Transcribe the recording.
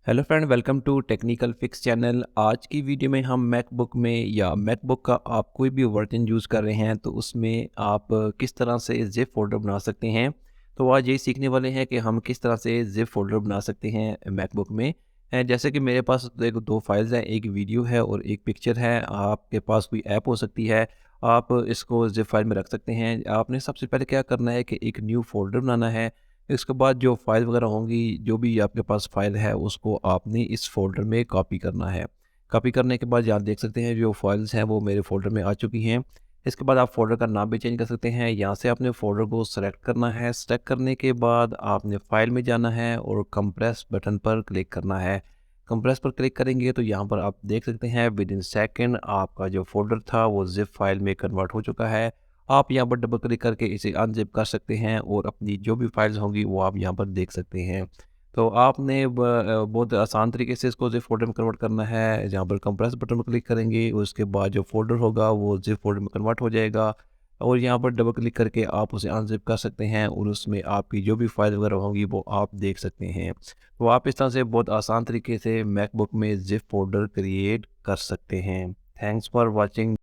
Hello friend, welcome to technical fix channel. आज की video में हम मैकबुक में या मैकबुक का आप कोई भी वर्जन यूज़ कर रहे हैं तो उसमें आप किस तरह से ज़िप फ़ोल्डर बना सकते हैं। तो आज यही सीखने वाले हैं कि हम किस तरह से ज़िप फ़ोल्डर बना सकते हैं मैकबुक में। जैसे कि मेरे पास एक दो फाइल्स हैं, एक वीडियो है और एक पिक्चर है। आपके पास कोई ऐप हो सकती है, आप इसको ज़िप फाइल में रख सकते हैं। आपने सबसे पहले क्या करना है कि एक न्यू फ़ोल्डर बनाना है। इसके बाद जो फ़ाइल वगैरह होंगी, जो भी आपके पास फ़ाइल है, उसको आपने इस फ़ोल्डर में कॉपी करना है। कॉपी करने के बाद यहाँ देख सकते हैं जो फ़ाइल्स हैं वो मेरे फ़ोल्डर में आ चुकी हैं। इसके बाद आप फ़ोल्डर का नाम भी चेंज कर सकते हैं। यहाँ से आपने फ़ोल्डर को सेलेक्ट करना है। सेलेक्ट करने के बाद आपने फ़ाइल में जाना है और कंप्रेस बटन पर क्लिक करना है। कंप्रेस पर क्लिक करेंगे तो यहाँ पर आप देख सकते हैं विदिन सेकंड आपका जो फ़ोल्डर था वो ज़िप फ़ाइल में कन्वर्ट हो चुका है। आप यहाँ पर डबल क्लिक करके इसे अनज़िप कर सकते हैं और अपनी जो भी फाइल्स होंगी वो आप यहाँ पर देख सकते हैं। तो आपने बहुत आसान तरीके से इसको ज़िप फ़ोल्डर में कन्वर्ट करना है। जहाँ पर कंप्रेस बटन पर क्लिक करेंगे, उसके बाद जो फ़ोल्डर होगा वो ज़िप फ़ोल्डर में कन्वर्ट हो जाएगा और यहाँ पर डबल क्लिक करके आप उसे अनज़िप कर सकते हैं और उसमें आपकी जो भी फाइल वगैरह होंगी वो आप देख सकते हैं। तो आप इस तरह से बहुत आसान तरीके से मैकबुक में ज़िप फ़ोल्डर क्रिएट कर सकते हैं। Thanks for watching.